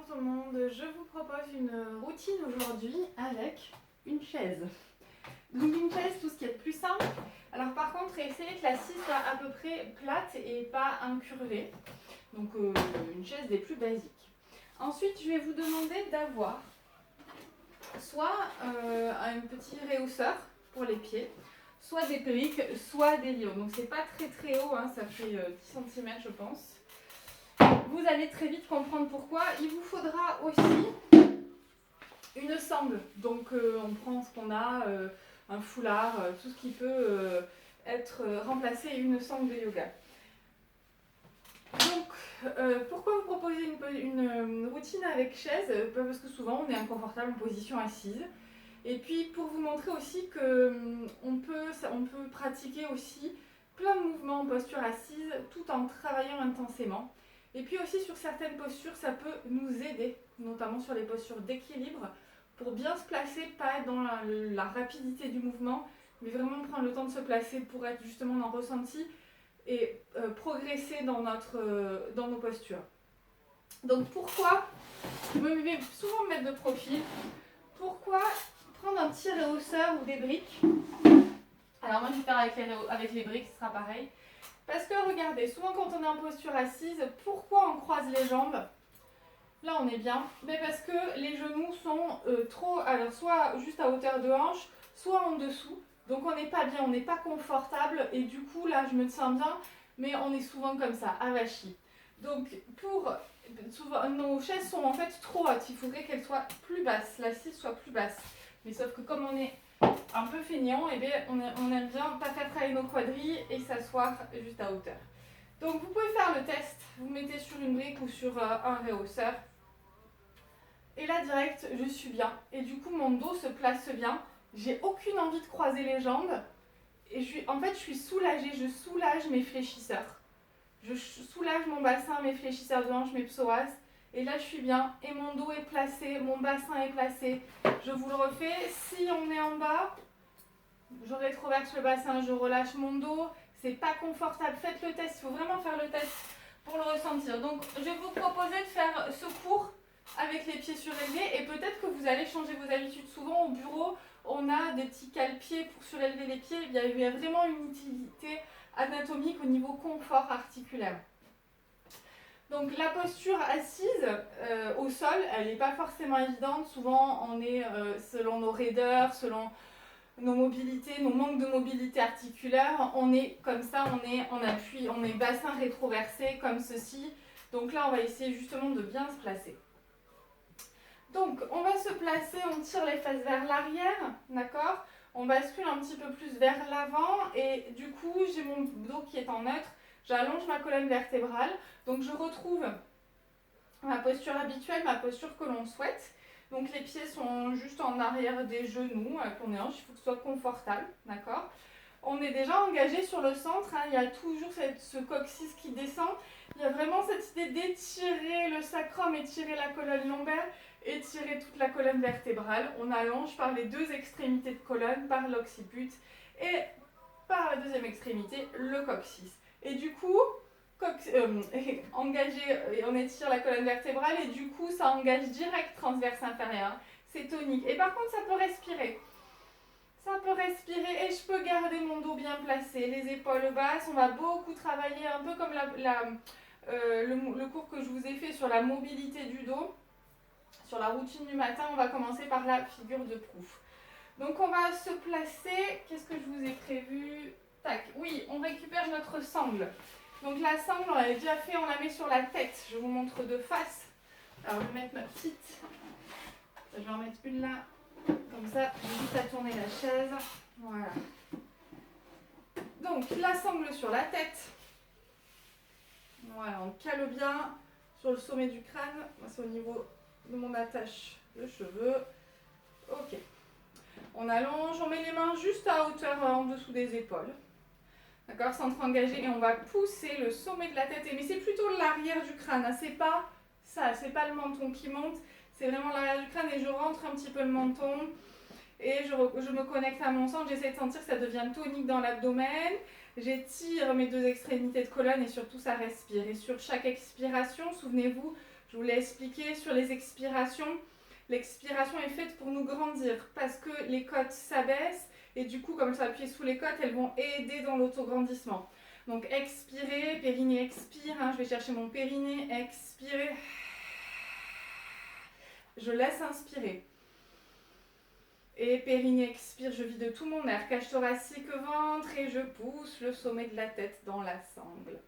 Bonjour tout le monde, je vous propose une routine aujourd'hui avec une chaise. Donc une chaise, tout ce qui est plus simple. Alors par contre, essayez que l'assise soit à peu près plate et pas incurvée. Donc une chaise des plus basiques. Ensuite, je vais vous demander d'avoir soit un petit réhausseur pour les pieds, soit des briques, soit des lions. Donc c'est pas très haut, hein, ça fait 10 cm je pense. Vous allez très vite comprendre pourquoi. Il vous faudra aussi une sangle. Donc on prend ce qu'on a, un foulard, tout ce qui peut être remplacé et une sangle de yoga. Donc pourquoi vous proposer une routine avec chaise? Parce que souvent on est inconfortable en position assise. Et puis pour vous montrer aussi qu'on peut pratiquer aussi plein de mouvements en posture assise tout en travaillant intensément. Et puis aussi sur certaines postures, ça peut nous aider, notamment sur les postures d'équilibre, pour bien se placer, pas être dans la rapidité du mouvement, mais vraiment prendre le temps de se placer pour être justement dans le ressenti et progresser dans nos postures. Donc pourquoi, je vais souvent me mettre de profil, pourquoi prendre un petit réhausseur ou des briques? Alors moi je vais faire avec les briques, ce sera pareil. Parce que regardez, souvent quand on est en posture assise, pourquoi on croise les jambes? Là on est bien, mais parce que les genoux sont trop, alors soit juste à hauteur de hanche, soit en dessous. Donc on n'est pas bien, on n'est pas confortable et du coup là je me tiens bien, mais on est souvent comme ça, avachi. Donc souvent, nos chaises sont en fait trop hautes, il faudrait qu'elles soient plus basses, l'assise soit plus basse. Mais sauf que comme on est un peu feignant, eh bien, on aime bien pas faire travailler nos quadrilles et s'asseoir juste à hauteur. Donc vous pouvez faire le test, vous mettez sur une brique ou sur un réhausseur. Et là direct, je suis bien. Et du coup mon dos se place bien. J'ai aucune envie de croiser les jambes. Et en fait je suis soulagée, je soulage mes fléchisseurs. Je soulage mon bassin, mes fléchisseurs de hanche, mes psoas. Et là je suis bien. Et mon dos est placé, mon bassin est placé. Je vous le refais. Si on est en bas, je rétroverse le bassin, je relâche mon dos. C'est pas confortable. Faites le test. Il faut vraiment faire le test pour le ressentir. Donc je vais vous proposer de faire ce cours avec les pieds surélevés et peut-être que vous allez changer vos habitudes. Souvent au bureau, on a des petits cale-pieds pour surélever les pieds. Il y a vraiment une utilité anatomique au niveau confort articulaire. Donc la posture assise au sol, elle n'est pas forcément évidente. Souvent on est selon nos raideurs, selon nos mobilités, nos manques de mobilité articulaire, on est comme ça, on est en appui, on est bassin rétroversé comme ceci. Donc là on va essayer justement de bien se placer. Donc on va se placer, on tire les fesses vers l'arrière, d'accord? On bascule un petit peu plus vers l'avant et du coup j'ai mon dos qui est en neutre. J'allonge ma colonne vertébrale, donc je retrouve ma posture habituelle, ma posture que l'on souhaite. Donc les pieds sont juste en arrière des genoux, avec mon hanche, il faut que ce soit confortable, d'accord? On est déjà engagé sur le centre, hein, il y a toujours ce coccyx qui descend. Il y a vraiment cette idée d'étirer le sacrum, étirer la colonne lombaire, étirer toute la colonne vertébrale. On allonge par les deux extrémités de colonne, par l'occiput et par la deuxième extrémité, le coccyx. Et du coup, engagé, on étire la colonne vertébrale et du coup, ça engage direct transverse inférieur. C'est tonique. Et par contre, ça peut respirer. Ça peut respirer et je peux garder mon dos bien placé, les épaules basses. On va beaucoup travailler, un peu comme le cours que je vous ai fait sur la mobilité du dos. Sur la routine du matin, on va commencer par la figure de proue. Donc on va se placer. Qu'est-ce que je vous ai prévu? Tac, oui, on récupère notre sangle. Donc la sangle, on l'avait déjà fait, on la met sur la tête. Je vous montre de face. Alors je vais mettre ma petite. Je vais en mettre une là. Comme ça, j'ai juste à tourner la chaise. Voilà. Donc la sangle sur la tête. Voilà, on cale bien sur le sommet du crâne. C'est au niveau de mon attache de cheveux. Ok. On allonge, on met les mains juste à hauteur en dessous des épaules. D'accord, centre engagé et on va pousser le sommet de la tête. Mais c'est plutôt l'arrière du crâne, hein. C'est pas ça, c'est pas le menton qui monte. C'est vraiment l'arrière du crâne et je rentre un petit peu le menton. Et je me connecte à mon centre, j'essaie de sentir que ça devient tonique dans l'abdomen. J'étire mes deux extrémités de colonne et surtout ça respire. Et sur chaque expiration, souvenez-vous, Je vous l'ai expliqué sur les expirations. L'expiration est faite pour nous grandir parce que les côtes s'abaissent et du coup, comme ça appuie sous les côtes, elles vont aider dans l'autograndissement. Donc expirez, périnée expire, hein, je vais chercher mon périnée, expirez. Je laisse inspirer. Et périnée expire, je vide tout mon air, cage thoracique, ventre et je pousse le sommet de la tête dans la sangle.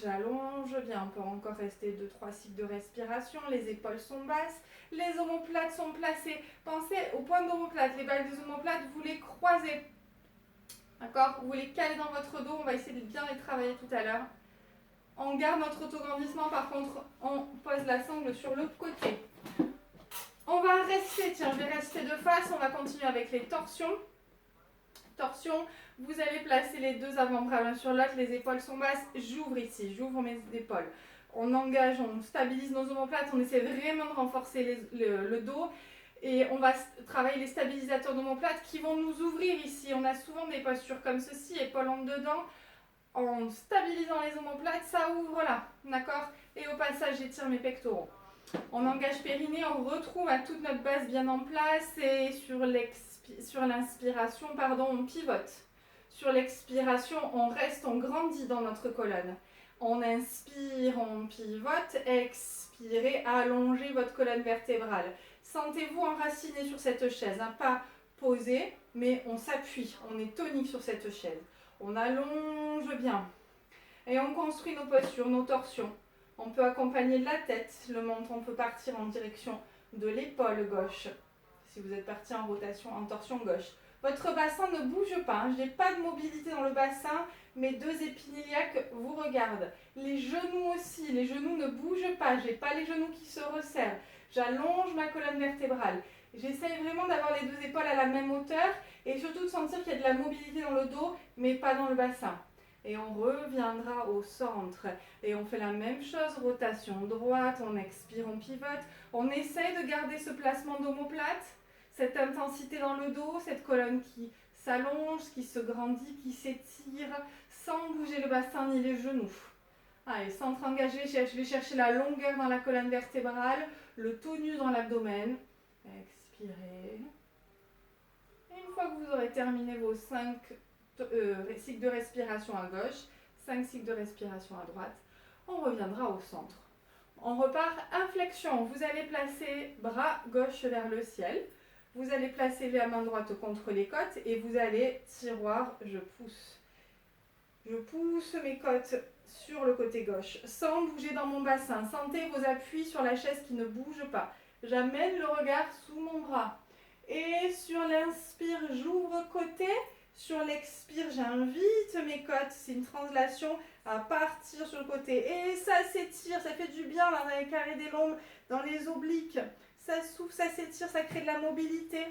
J'allonge bien, on peut encore rester 2-3 cycles de respiration, les épaules sont basses, les omoplates sont placées. Pensez au point d'omoplate, les balles des omoplates, vous les croisez. D'accord? Vous les calez dans votre dos, on va essayer de bien les travailler tout à l'heure. On garde notre autograndissement, par contre, on pose la sangle sur l'autre côté. On va rester, tiens, je vais rester de face, on va continuer avec les torsions. Torsion, vous allez placer les deux avant-bras l'un sur l'autre, les épaules sont basses, j'ouvre ici, j'ouvre mes épaules. On engage, on stabilise nos omoplates, on essaie vraiment de renforcer le dos et on va travailler les stabilisateurs d'omoplates qui vont nous ouvrir ici. On a souvent des postures comme ceci, épaules en dedans, en stabilisant les omoplates, ça ouvre là, d'accord? Et au passage, j'étire mes pectoraux. On engage périnée, on retrouve à toute notre base bien en place et sur l'inspiration, on pivote. Sur l'expiration, on reste, on grandit dans notre colonne. On inspire, on pivote, expirez, allongez votre colonne vertébrale. Sentez-vous enraciné sur cette chaise, hein, pas posé, mais on s'appuie, on est tonique sur cette chaise. On allonge bien et on construit nos postures, nos torsions. On peut accompagner de la tête, le menton peut partir en direction de l'épaule gauche. Si vous êtes parti en rotation, en torsion gauche. Votre bassin ne bouge pas, hein. Je n'ai pas de mobilité dans le bassin, mes deux épines iliaques vous regardent. Les genoux aussi, les genoux ne bougent pas, je n'ai pas les genoux qui se resserrent. J'allonge ma colonne vertébrale. J'essaye vraiment d'avoir les deux épaules à la même hauteur et surtout de sentir qu'il y a de la mobilité dans le dos, mais pas dans le bassin. Et on reviendra au centre. Et on fait la même chose, rotation droite, on expire, on pivote. On essaye de garder ce placement d'omoplate, cette intensité dans le dos, cette colonne qui s'allonge, qui se grandit, qui s'étire, sans bouger le bassin ni les genoux. Allez, centre engagé, je vais chercher la longueur dans la colonne vertébrale, le tonus dans l'abdomen. Expirez. Et une fois que vous aurez terminé vos 5 cycles de respiration à gauche, 5 cycles de respiration à droite, on reviendra au centre. On repart, inflexion. Vous allez placer bras gauche vers le ciel. Vous allez placer la main droite contre les côtes et vous allez tiroir, je pousse. Je pousse mes côtes sur le côté gauche sans bouger dans mon bassin. Sentez vos appuis sur la chaise qui ne bouge pas. J'amène le regard sous mon bras. Et sur l'inspire, j'ouvre côté. Sur l'expire, j'invite mes côtes. C'est une translation à partir sur le côté. Et ça s'étire, ça fait du bien là, dans les carrés des lombes, dans les obliques. Ça souffle, ça s'étire, ça crée de la mobilité.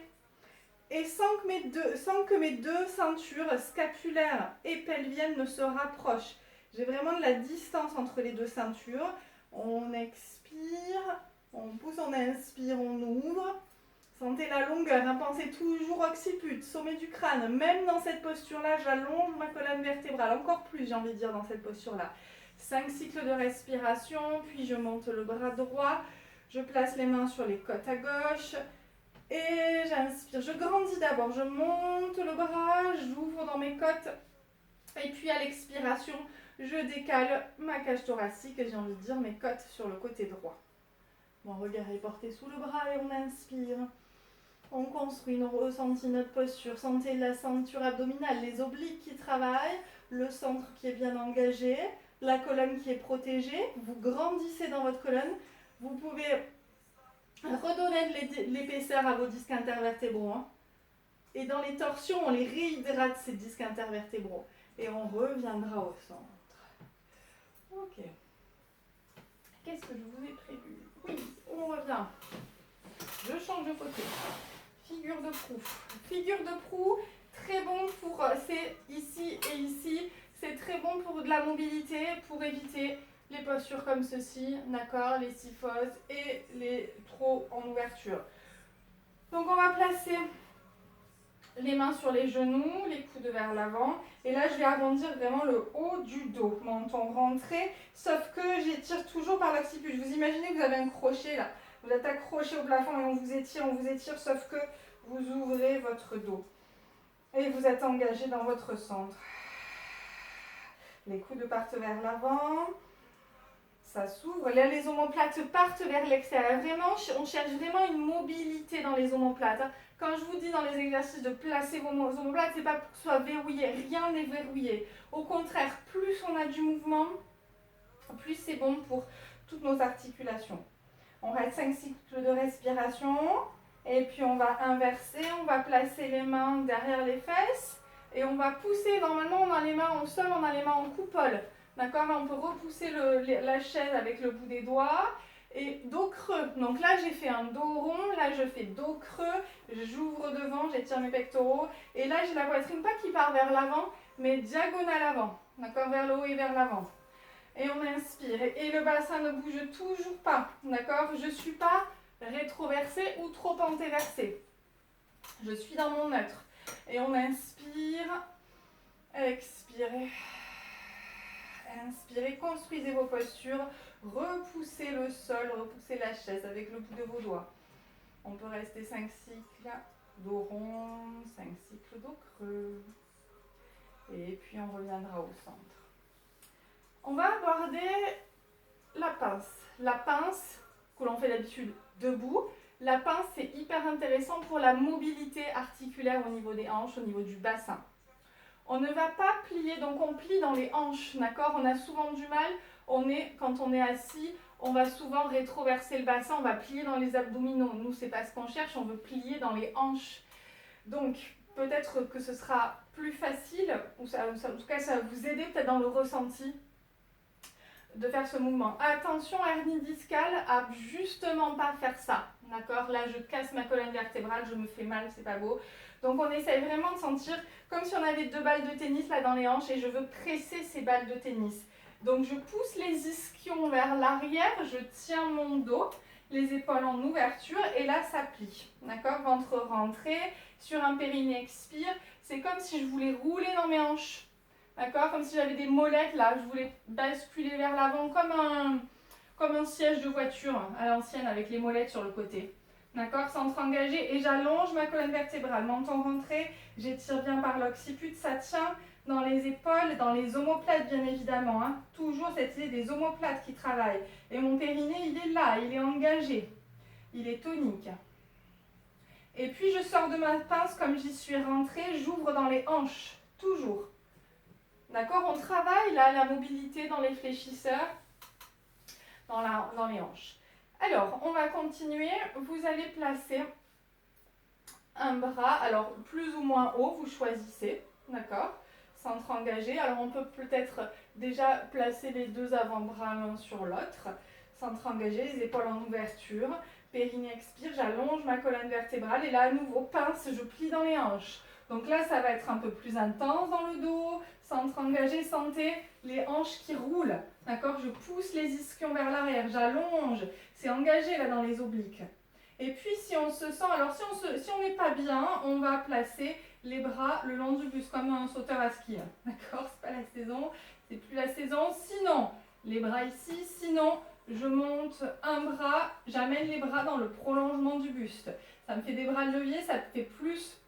Et sans que mes deux ceintures scapulaires et pelviennes ne se rapprochent. J'ai vraiment de la distance entre les deux ceintures. On expire, on pousse, on inspire, on ouvre. Sentez la longueur, hein, pensez toujours occiput, sommet du crâne. Même dans cette posture-là, j'allonge ma colonne vertébrale. Encore plus, j'ai envie de dire, dans cette posture-là. 5 cycles de respiration, puis je monte le bras droit. Je place les mains sur les côtes à gauche. Et j'inspire, je grandis d'abord, je monte le bras, j'ouvre dans mes côtes. Et puis à l'expiration, je décale ma cage thoracique et j'ai envie de dire mes côtes sur le côté droit. Mon regard est porté sous le bras et on inspire. On construit, on ressentit notre posture. Sentez la ceinture abdominale, les obliques qui travaillent, le centre qui est bien engagé, la colonne qui est protégée. Vous grandissez dans votre colonne. Vous pouvez redonner de l'épaisseur à vos disques intervertébraux. Hein. Et dans les torsions, on les réhydrate, ces disques intervertébraux. Et on reviendra au centre. Ok. Qu'est-ce que je vous ai prévu? Oui, on revient. Je change de côté. Figure de proue. Figure de proue, très bon pour... C'est ici et ici. C'est très bon pour de la mobilité, pour éviter les postures comme ceci, d'accord, les syphoses et les trop en ouverture. Donc on va placer Les mains sur les genoux, les coudes vers l'avant. Et là, je vais arrondir vraiment le haut du dos. Menton rentré, sauf que j'étire toujours par l'acciput. Vous imaginez que vous avez un crochet là. Vous êtes accroché au plafond et on vous étire, sauf que vous ouvrez votre dos. Et vous êtes engagé dans votre centre. Les coudes partent vers l'avant. Ça s'ouvre. Là, les omoplates partent vers l'extérieur. Vraiment, on cherche vraiment une mobilité dans les omoplates. Quand je vous dis dans les exercices de placer vos omoplates, ce n'est pas pour que ce soit verrouillé. Rien n'est verrouillé. Au contraire, plus on a du mouvement, plus c'est bon pour toutes nos articulations. On reste 5 cycles de respiration. Et puis on va inverser. On va placer les mains derrière les fesses. Et on va pousser. Normalement, on a les mains au sol, on a les mains en coupole. D'accord, on peut repousser la chaise avec le bout des doigts et dos creux. Donc là, j'ai fait un dos rond, là, je fais dos creux, j'ouvre devant, j'étire mes pectoraux. Et là, j'ai la poitrine pas qui part vers l'avant, mais diagonale avant. D'accord, vers le haut et vers l'avant. Et on inspire. Et le bassin ne bouge toujours pas. D'accord, je ne suis pas rétroversée ou trop antéversée. Je suis dans mon neutre. Et on inspire, expirez. Inspirez, construisez vos postures, repoussez le sol, repoussez la chaise avec le bout de vos doigts. On peut rester 5 cycles, dos rond, 5 cycles, dos creux. Et puis on reviendra au centre. On va aborder la pince. La pince que l'on fait d'habitude debout. La pince, c'est hyper intéressant pour la mobilité articulaire au niveau des hanches, au niveau du bassin. On ne va pas plier, donc on plie dans les hanches, d'accord? On a souvent du mal, quand on est assis, on va souvent rétroverser le bassin, on va plier dans les abdominaux. Nous, c'est pas ce qu'on cherche, on veut plier dans les hanches. Donc, peut-être que ce sera plus facile, ou en tout cas, ça va vous aider peut-être dans le ressenti de faire ce mouvement. Attention, hernie discale, à justement pas faire ça, d'accord? Là, je casse ma colonne vertébrale, je me fais mal, c'est pas beau. Donc on essaye vraiment de sentir comme si on avait 2 balles de tennis là dans les hanches et je veux presser ces balles de tennis. Donc je pousse les ischions vers l'arrière, je tiens mon dos, les épaules en ouverture et là ça plie. D'accord? Ventre rentré, sur un périnée expire. C'est comme si je voulais rouler dans mes hanches. D'accord? Comme si j'avais des molettes là, je voulais basculer vers l'avant comme un siège de voiture à l'ancienne avec les molettes sur le côté. D'accord, centre engagé et j'allonge ma colonne vertébrale, menton rentré, j'étire bien par l'occiput, ça tient dans les épaules, dans les omoplates bien évidemment. Hein. Toujours cette idée des omoplates qui travaillent. Et mon périnée, il est là, il est engagé, il est tonique. Et puis je sors de ma pince comme j'y suis rentrée, j'ouvre dans les hanches, toujours. D'accord, on travaille là la mobilité dans les fléchisseurs, dans les hanches. Alors, on va continuer. Vous allez placer un bras, alors plus ou moins haut, vous choisissez, d'accord? Centre engagé. Alors, on peut peut-être déjà placer les 2 avant-bras l'un sur l'autre. Centre engagé, les épaules en ouverture. Périnée expire, j'allonge ma colonne vertébrale. Et là, à nouveau, pince, je plie dans les hanches. Donc là, ça va être un peu plus intense dans le dos. Centre engagé, sentez les hanches qui roulent. D'accord? Je pousse les ischions vers l'arrière, j'allonge. C'est engagé là dans les obliques. Et puis si on se sent, alors si on n'est pas bien, on va placer les bras le long du buste comme un sauteur à ski. D'accord? C'est pas la saison, c'est plus la saison. Sinon, les bras ici, sinon je monte un bras, j'amène les bras dans le prolongement du buste. Ça me fait des bras de levier, ça fait plus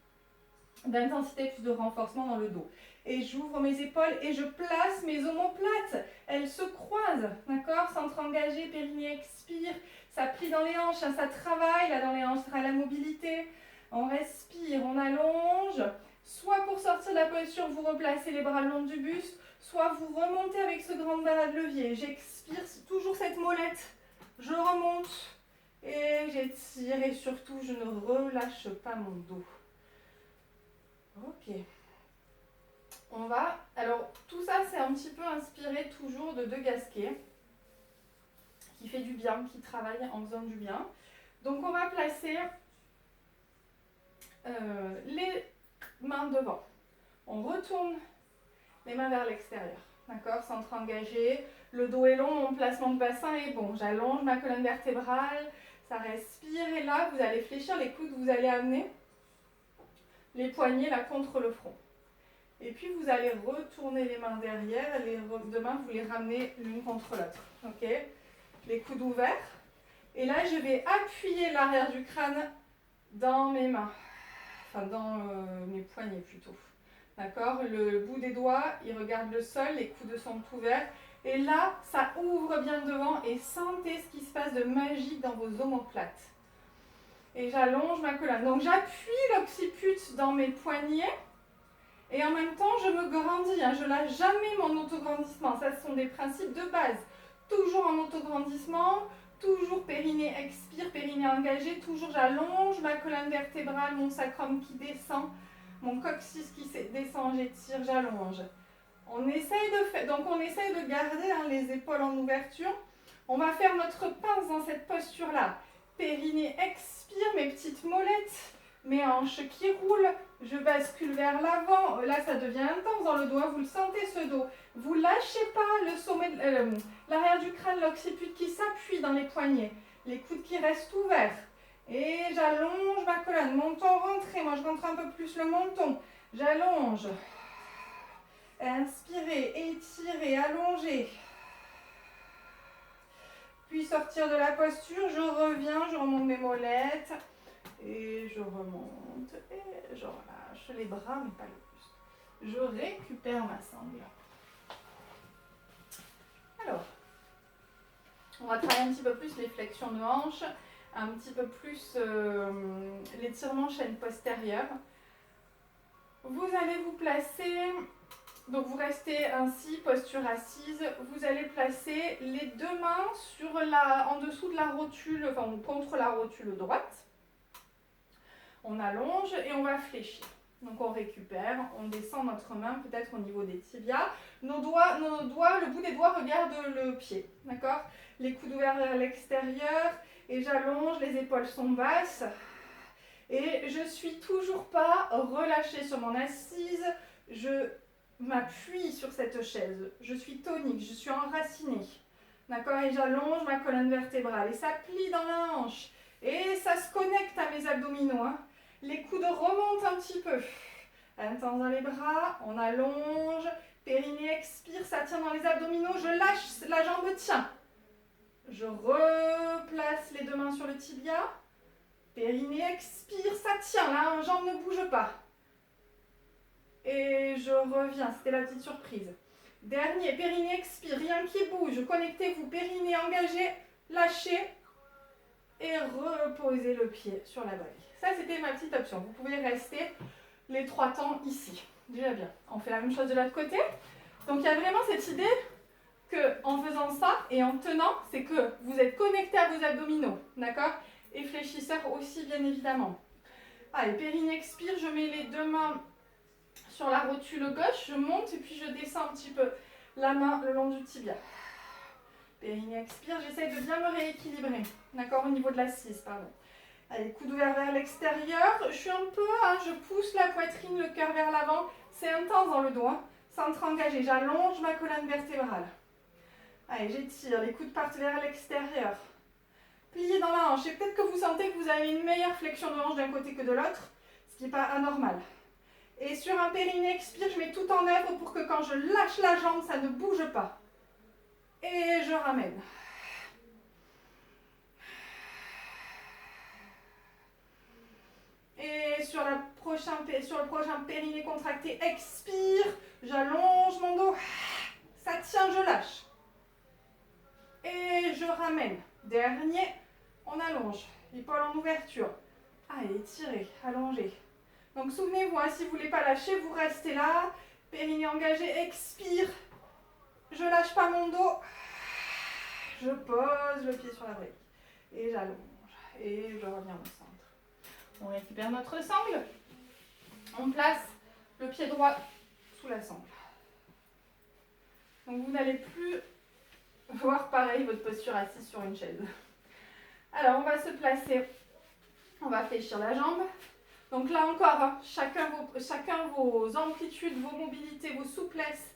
d'intensité, plus de renforcement dans le dos. Et j'ouvre mes épaules et je place mes omoplates. Elles se croisent, d'accord? Centre engagé, périnée expire. Ça plie dans les hanches, hein, ça travaille là dans les hanches, ça travaille la mobilité. On respire, on allonge. Soit pour sortir de la posture, vous replacez les bras le long du buste, soit vous remontez avec ce grand bras de levier. J'expire, toujours cette molette. Je remonte et j'étire et surtout je ne relâche pas mon dos. Ok. On va, alors tout ça c'est un petit peu inspiré toujours de Gasquet, qui fait du bien, qui travaille en faisant du bien. Donc on va placer les mains devant. On retourne les mains vers l'extérieur. D'accord? Centre engagé, le dos est long, mon placement de bassin est bon. J'allonge ma colonne vertébrale, ça respire et là vous allez fléchir les coudes, vous allez amener les poignets là contre le front. Et puis vous allez retourner les mains derrière, les deux mains vous les ramenez l'une contre l'autre. Ok? Les coudes ouverts. Et là je vais appuyer l'arrière du crâne dans mes mains. Enfin dans mes poignets plutôt. D'accord? Le bout des doigts, il regarde le sol, les coudes sont ouverts. Et là, ça ouvre bien devant et sentez ce qui se passe de magique dans vos omoplates. Et j'allonge ma colonne. Donc j'appuie l'occiput dans mes poignets et en même temps je me grandis. Je ne lâche jamais mon autograndissement. Ça, ce sont des principes de base. Toujours en autograndissement, toujours périnée expire, périnée engagé. Toujours j'allonge ma colonne vertébrale, mon sacrum qui descend. Mon coccyx qui descend, j'étire, j'allonge. On essaye de garder les épaules en ouverture. On va faire notre pince dans cette posture-là. Périnée expire, mes petites molettes, mes hanches qui roulent. Je bascule vers l'avant. Là, ça devient intense dans le dos. Vous le sentez, ce dos. Vous lâchez pas le sommet, l'arrière du crâne, l'occiput qui s'appuie dans les poignets. Les coudes qui restent ouverts. Et j'allonge ma colonne, menton rentré, moi je rentre un peu plus le menton, j'allonge, inspirez, étirez, allongez, puis sortir de la posture, je reviens, je remonte mes molettes, et je remonte, et je relâche les bras, mais pas le buste, je récupère ma sangle. Alors, on va travailler un petit peu plus les flexions de hanches, un petit peu plus l'étirement chaîne postérieure. Vous allez vous placer, donc vous restez ainsi, posture assise, vous allez placer les deux mains en dessous de la rotule, enfin contre la rotule droite. On allonge et on va fléchir. Donc on récupère, on descend notre main peut-être au niveau des tibias. Nos doigts, le bout des doigts regarde le pied, d'accord? Les coudes ouverts vers l'extérieur. Et j'allonge, les épaules sont basses. Et je ne suis toujours pas relâchée sur mon assise. Je m'appuie sur cette chaise. Je suis tonique, je suis enracinée. D'accord? Et j'allonge ma colonne vertébrale. Et ça plie dans la hanche. Et ça se connecte à mes abdominaux. Les coudes remontent un petit peu. Intense dans les bras, on allonge. Périnée expire, ça tient dans les abdominaux. Je lâche, la jambe tient. Je replace les deux mains sur le tibia. Périnée expire, ça tient, la jambe ne bouge pas. Et je reviens, c'était la petite surprise. Dernier, périnée expire, rien qui bouge. Connectez-vous, périnée engagé, lâchez. Et reposez le pied sur la balle. Ça, c'était ma petite option. Vous pouvez rester les 3 temps ici. Déjà bien. On fait la même chose de l'autre côté. Donc, il y a vraiment cette idée qu'en faisant ça et en tenant, c'est que vous êtes connecté à vos abdominaux, d'accord? Et fléchisseur aussi, bien évidemment. Allez, périnée expire, je mets les deux mains sur la rotule gauche, je monte et puis je descends un petit peu la main le long du tibia. Périnée expire, j'essaie de bien me rééquilibrer, d'accord, au niveau de l'assise, pardon. Allez, coude ouvert vers l'extérieur, je suis un peu, je pousse la poitrine, le cœur vers l'avant, c'est intense dans le dos, centre engagé, j'allonge ma colonne vertébrale. Allez, j'étire, les coudes partent vers l'extérieur. Pliez dans la hanche. Et peut-être que vous sentez que vous avez une meilleure flexion de hanche d'un côté que de l'autre, ce qui n'est pas anormal. Et sur un périnée expire, je mets tout en œuvre pour que quand je lâche la jambe, ça ne bouge pas. Et je ramène. Et sur le prochain périnée contracté, expire, j'allonge mon dos. Ça tient, je lâche. Et je ramène. Dernier, on allonge. L'épaule en ouverture. Allez, étirez, allongez. Donc souvenez-vous, si vous ne voulez pas lâcher, vous restez là. Périnée engagé, expire. Je lâche pas mon dos. Je pose le pied sur la brique. Et j'allonge. Et je reviens au centre. On récupère notre sangle. On place le pied droit sous la sangle. Donc vous n'allez plus voir pareil votre posture assise sur une chaise. Alors on va se placer, on va fléchir la jambe. Donc là encore, chacun vos amplitudes, vos mobilités, vos souplesses.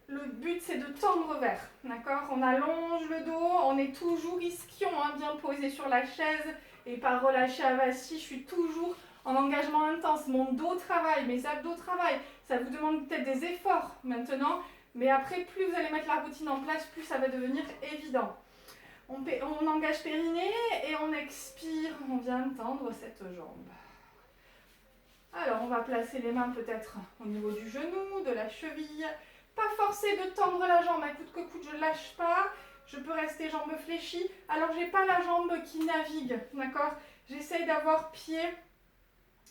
Le but c'est de tendre vers, d'accord? On allonge le dos, on est toujours ischion, bien posé sur la chaise et pas relâché à vassis. Je suis toujours en engagement intense, mon dos travaille, mes abdos travaillent, ça vous demande peut-être des efforts maintenant, mais après, plus vous allez mettre la routine en place, plus ça va devenir évident. On engage périnée et on expire, on vient tendre cette jambe. Alors, on va placer les mains peut-être au niveau du genou, de la cheville. Pas forcé de tendre la jambe, à coûte que coûte, je ne lâche pas. Je peux rester jambes fléchies. Alors, je n'ai pas la jambe qui navigue, d'accord? J'essaye d'avoir pied,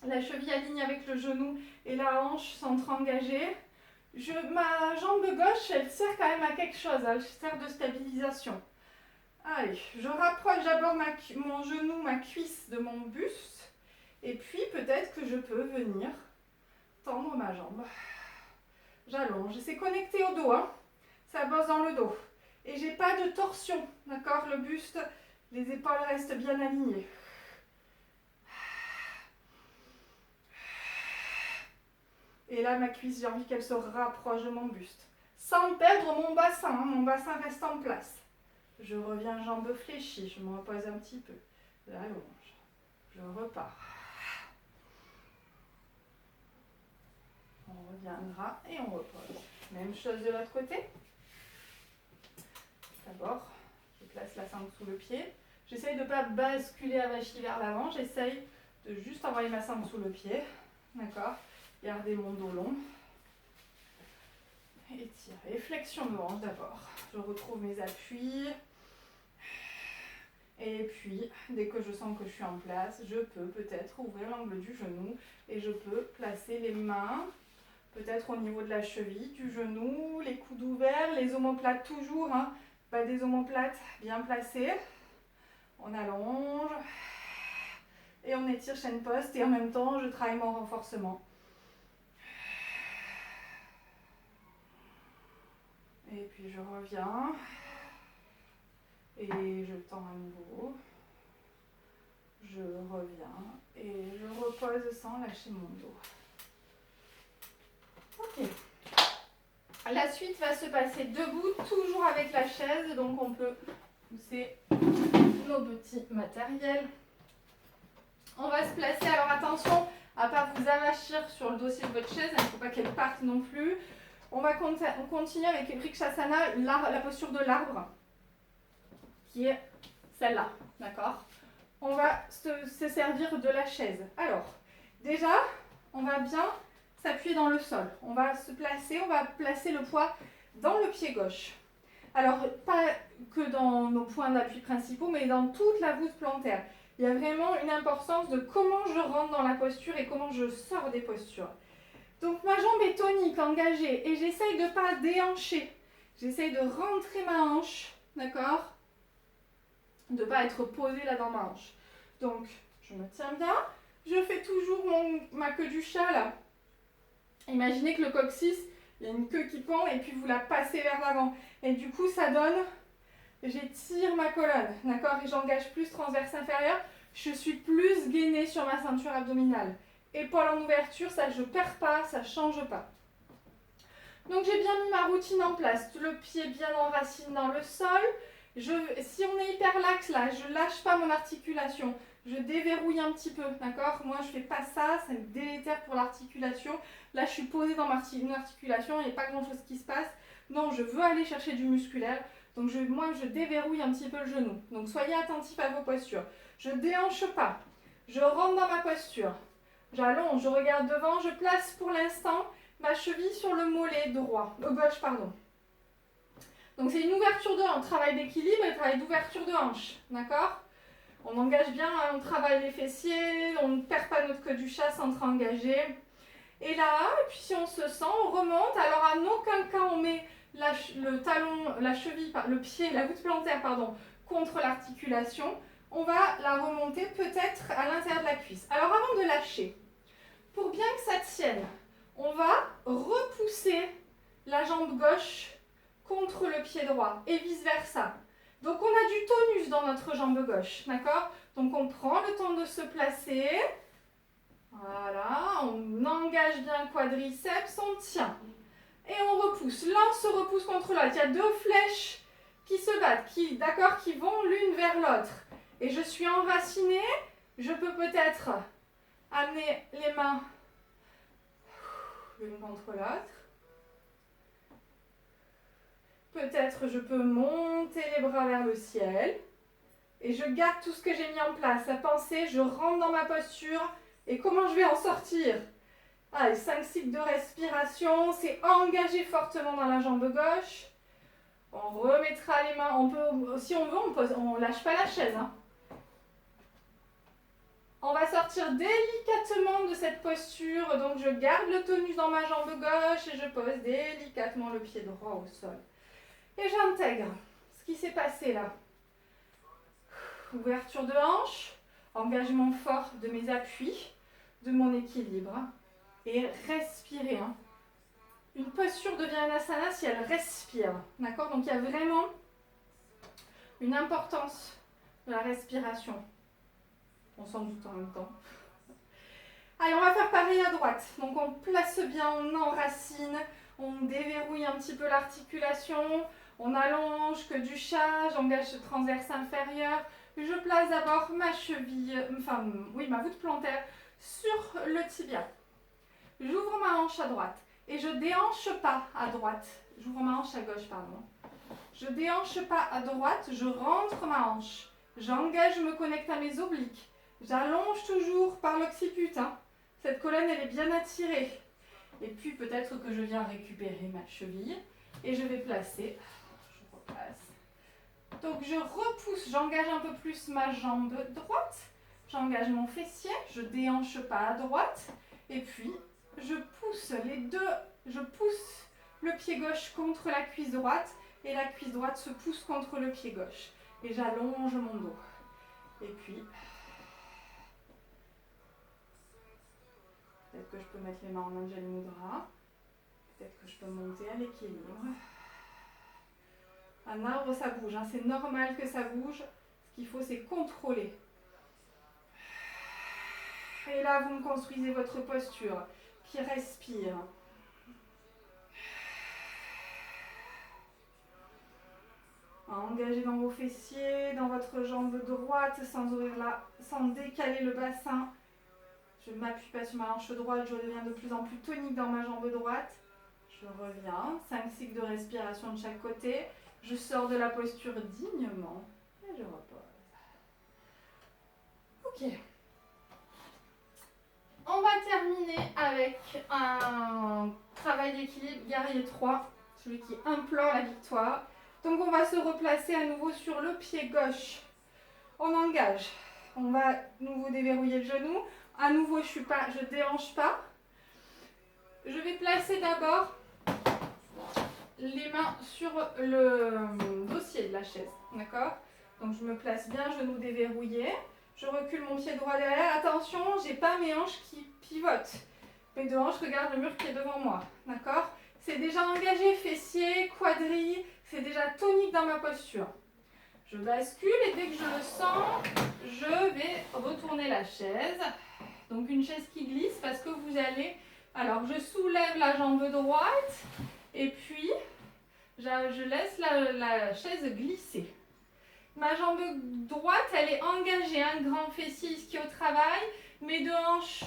la cheville alignée avec le genou et la hanche centre engagée. Ma jambe gauche, elle sert quand même à quelque chose, elle sert de stabilisation. Allez, je rapproche d'abord mon genou, ma cuisse de mon buste. Et puis, peut-être que je peux venir tendre ma jambe. J'allonge. C'est connecté au dos, hein. Ça bosse dans le dos. Et j'ai pas de torsion, d'accord? Le buste, les épaules restent bien alignées. Et là, ma cuisse, j'ai envie qu'elle se rapproche de mon buste. Sans perdre mon bassin, hein. Mon bassin reste en place. Je reviens jambes fléchies, je me repose un petit peu. J'allonge. Je repars. On reviendra et on repose. Même chose de l'autre côté. D'abord, je place la sangle sous le pied. J'essaye de ne pas basculer à vachie vers l'avant. J'essaye de juste envoyer ma sangle sous le pied. D'accord? Garder mon dos long. Étirer. Flexion de hanche d'abord. Je retrouve mes appuis. Et puis, dès que je sens que je suis en place, je peux peut-être ouvrir l'angle du genou et je peux placer les mains, peut-être au niveau de la cheville, du genou, les coudes ouverts, les omoplates toujours, hein, pas des omoplates bien placées. On allonge et on étire chaîne poste et en même temps, je travaille mon renforcement. Et puis je reviens. Et je tends à nouveau, je reviens et je repose sans lâcher mon dos. Ok. La suite va se passer debout, toujours avec la chaise, donc on peut pousser nos petits matériels. On va se placer, alors attention à ne pas vous avachir sur le dossier de votre chaise, il ne faut pas qu'elle parte non plus. On continue avec Vrikshasana, la posture de l'arbre. Qui est celle-là, d'accord? On va se servir de la chaise. Alors, déjà, on va bien s'appuyer dans le sol. On va placer le poids dans le pied gauche. Alors, pas que dans nos points d'appui principaux, mais dans toute la voûte plantaire. Il y a vraiment une importance de comment je rentre dans la posture et comment je sors des postures. Donc, ma jambe est tonique, engagée, et j'essaye de ne pas déhancher. J'essaye de rentrer ma hanche, d'accord? De ne pas être posée là dans ma hanche. Donc, je me tiens bien. Je fais toujours ma queue du chat là. Imaginez que le coccyx, il y a une queue qui pend et puis vous la passez vers l'avant. Et du coup, ça donne, j'étire ma colonne, d'accord? Et j'engage plus transverse inférieur. Je suis plus gainée sur ma ceinture abdominale. Épaule en ouverture, ça je ne perds pas, ça ne change pas. Donc, j'ai bien mis ma routine en place. Le pied bien enraciné dans le sol. Si on est hyper lax là, je ne lâche pas mon articulation, je déverrouille un petit peu, d'accord? Moi je ne fais pas ça, ça me délétère pour l'articulation. Là je suis posée dans une articulation, il n'y a pas grand chose qui se passe. Non, je veux aller chercher du musculaire, donc moi je déverrouille un petit peu le genou. Donc soyez attentifs à vos postures. Je ne déhanche pas, je rentre dans ma posture, j'allonge, je regarde devant, je place pour l'instant ma cheville sur le mollet gauche, pardon. Donc c'est une ouverture de hanche, travail d'équilibre et travail d'ouverture de hanche, d'accord? On engage bien, hein, on travaille les fessiers, on ne perd pas notre queue du chat, centre engagé. Et là, et puis si on se sent, on remonte. Alors en aucun cas on met le talon, la cheville, le pied, la voûte plantaire, pardon, contre l'articulation. On va la remonter peut-être à l'intérieur de la cuisse. Alors avant de lâcher, pour bien que ça tienne, on va repousser la jambe gauche contre le pied droit et vice versa. Donc on a du tonus dans notre jambe gauche, d'accord? Donc on prend le temps de se placer. Voilà, on engage bien le quadriceps, on tient. Et on repousse. Là on se repousse contre l'autre. Il y a deux flèches qui se battent, qui vont l'une vers l'autre. Et je suis enracinée, je peux peut-être Amenez les mains l'une contre l'autre. Peut-être je peux monter les bras vers le ciel. Et je garde tout ce que j'ai mis en place. À penser, je rentre dans ma posture. Et comment je vais en sortir? Allez, 5 cycles de respiration. C'est engager fortement dans la jambe gauche. On remettra les mains. On peut, si on veut, on lâche pas la chaise. Hein. On va sortir délicatement de cette posture. Donc je garde le tonus dans ma jambe gauche et je pose délicatement le pied droit au sol. Et j'intègre ce qui s'est passé là. Ouverture de hanche, engagement fort de mes appuis, de mon équilibre. Et respirer. Hein. Une posture devient un asana si elle respire. D'accord? Donc il y a vraiment une importance de la respiration. On s'en doute en même temps. Allez, on va faire pareil à droite. Donc on place bien, on enracine, on déverrouille un petit peu l'articulation, on allonge que du chat, j'engage ce transverse inférieur. Je place d'abord ma cheville, ma voûte plantaire sur le tibia. J'ouvre ma hanche à droite et je déhanche pas à droite. J'ouvre ma hanche à gauche, pardon. Je déhanche pas à droite, je rentre ma hanche. J'engage, je me connecte à mes obliques. J'allonge toujours par l'occiput. Hein. Cette colonne, elle est bien attirée. Et puis peut-être que je viens récupérer ma cheville et je vais placer. Je replace. Donc je repousse, j'engage un peu plus ma jambe droite. J'engage mon fessier, je déhanche pas à droite. Et puis je pousse les deux, je pousse le pied gauche contre la cuisse droite et la cuisse droite se pousse contre le pied gauche. Et j'allonge mon dos. Et puis, peut-être que je peux mettre les mains en Anjali Mudra. Peut-être que je peux monter à l'équilibre. Un arbre, ça bouge. Hein. C'est normal que ça bouge. Ce qu'il faut, c'est contrôler. Et là, vous me construisez votre posture qui respire. Engagez dans vos fessiers, dans votre jambe droite, sans décaler le bassin. Je ne m'appuie pas sur ma hanche droite, je deviens de plus en plus tonique dans ma jambe droite. Je reviens, 5 cycles de respiration de chaque côté. Je sors de la posture dignement et je repose. Ok. On va terminer avec un travail d'équilibre guerrier 3, celui qui implore la victoire. Donc on va se replacer à nouveau sur le pied gauche. On engage. On va à nouveau déverrouiller le genou. À nouveau, je déhanche pas. Je vais placer d'abord les mains sur le dossier de la chaise. D'accord? Donc je me place bien, genou déverrouillé. Je recule mon pied droit derrière. Attention, j'ai pas mes hanches qui pivotent. Mes deux hanches regardent le mur qui est devant moi. D'accord? C'est déjà engagé, fessier, quadrille. C'est déjà tonique dans ma posture. Je bascule et dès que je le sens, je vais retourner la chaise. Donc une chaise qui glisse parce que vous allez... Alors je soulève la jambe droite et puis je laisse la chaise glisser. Ma jambe droite, elle est engagée, un grand fessier ici au travail. Mes deux hanches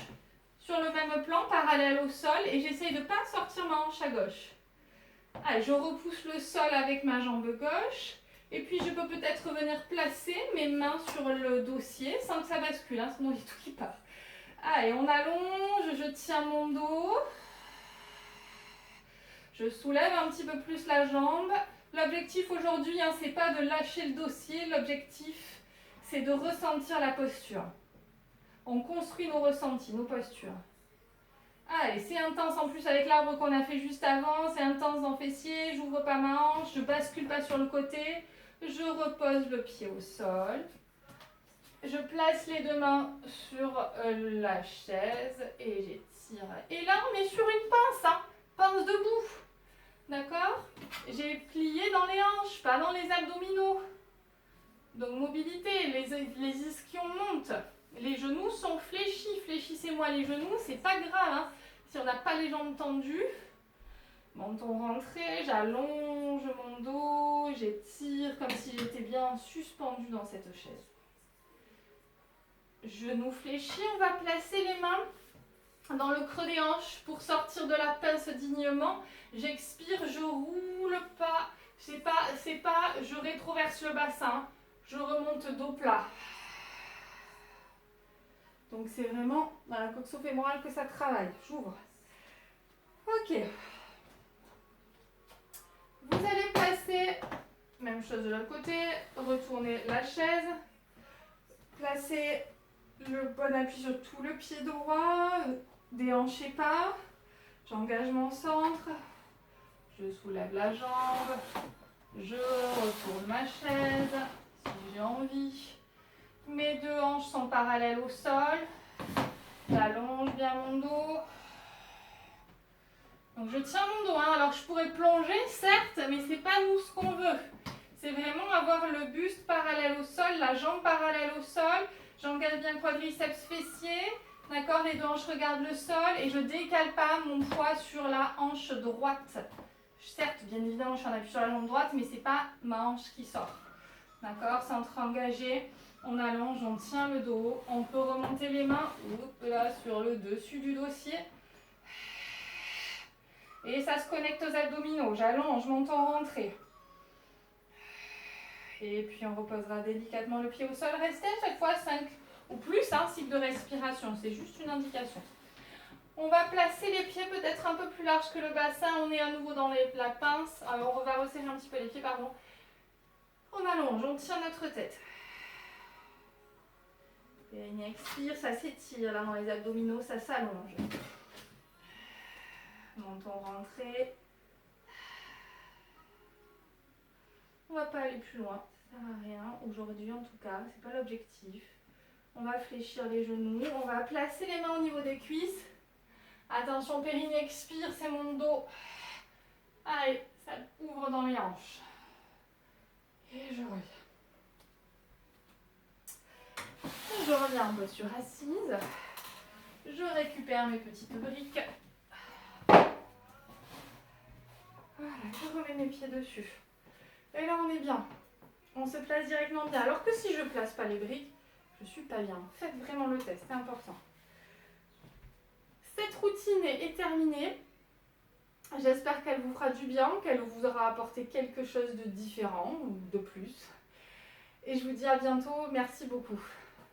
sur le même plan, parallèles au sol et j'essaye de ne pas sortir ma hanche à gauche. Allez, je repousse le sol avec ma jambe gauche. Et puis je peux peut-être venir placer mes mains sur le dossier sans que ça bascule, hein, sinon il y a tout qui part. Allez, on allonge, je tiens mon dos. Je soulève un petit peu plus la jambe. L'objectif aujourd'hui, hein, c'est pas de lâcher le dossier. L'objectif, c'est de ressentir la posture. On construit nos ressentis, nos postures. Allez, c'est intense en plus avec l'arbre qu'on a fait juste avant. C'est intense dans le fessier. J'ouvre pas ma hanche, je bascule pas sur le côté. Je repose le pied au sol. Je place les deux mains sur la chaise et j'étire. Et là, on est sur une pince, hein, pince debout. D'accord? J'ai plié dans les hanches, pas dans les abdominaux. Donc, mobilité, les ischions montent. Les genoux sont fléchis. Fléchissez-moi les genoux, c'est pas grave. Hein. Si on n'a pas les jambes tendues, menton rentré, j'allonge mon dos, j'étire comme si j'étais bien suspendue dans cette chaise. Genou fléchi, on va placer les mains dans le creux des hanches pour sortir de la pince dignement. J'expire, je roule pas. C'est pas, je rétroverse le bassin. Je remonte dos plat. Donc c'est vraiment dans la coxo-fémorale que ça travaille. J'ouvre. Ok. Vous allez placer, même chose de l'autre côté, retournez la chaise. Placez le bon appui sur tout le pied droit. Déhanchez pas. J'engage mon centre. Je soulève la jambe. Je retourne ma chaise si j'ai envie. Mes deux hanches sont parallèles au sol. J'allonge bien mon dos. Donc je tiens mon dos. Alors je pourrais plonger, certes, mais c'est pas nous ce qu'on veut. C'est vraiment avoir le buste parallèle au sol, la jambe parallèle au sol. J'engage bien le quadriceps fessier. D'accord, les deux hanches regardent le sol et je décale pas mon poids sur la hanche droite. Certes, bien évidemment, je suis en appui sur la jambe droite, mais c'est pas ma hanche qui sort. D'accord, centre engagé. On allonge, on tient le dos. On peut remonter les mains là, sur le dessus du dossier. Et ça se connecte aux abdominaux. J'allonge, monte en rentrée. Et puis on reposera délicatement le pied au sol. Restez à chaque fois 5 ou plus, un cycle de respiration. C'est juste une indication. On va placer les pieds peut-être un peu plus larges que le bassin. On est à nouveau dans la pince. Alors on va resserrer un petit peu les pieds, pardon. On allonge, on tient notre tête. Et on expire, ça s'étire là dans les abdominaux, ça s'allonge. Menton rentré. On va pas aller plus loin, ça sert à rien. Aujourd'hui en tout cas, c'est pas l'objectif. On va fléchir les genoux, on va placer les mains au niveau des cuisses. Attention, périnée expire, c'est mon dos. Allez, ça ouvre dans les hanches. Et je reviens. Je reviens en posture assise. Je récupère mes petites briques. Voilà, je remets mes pieds dessus. Et là, on est bien. On se place directement bien. Alors que si je ne place pas les briques, je ne suis pas bien. Faites vraiment le test, c'est important. Cette routine est terminée. J'espère qu'elle vous fera du bien, qu'elle vous aura apporté quelque chose de différent ou de plus. Et je vous dis à bientôt. Merci beaucoup.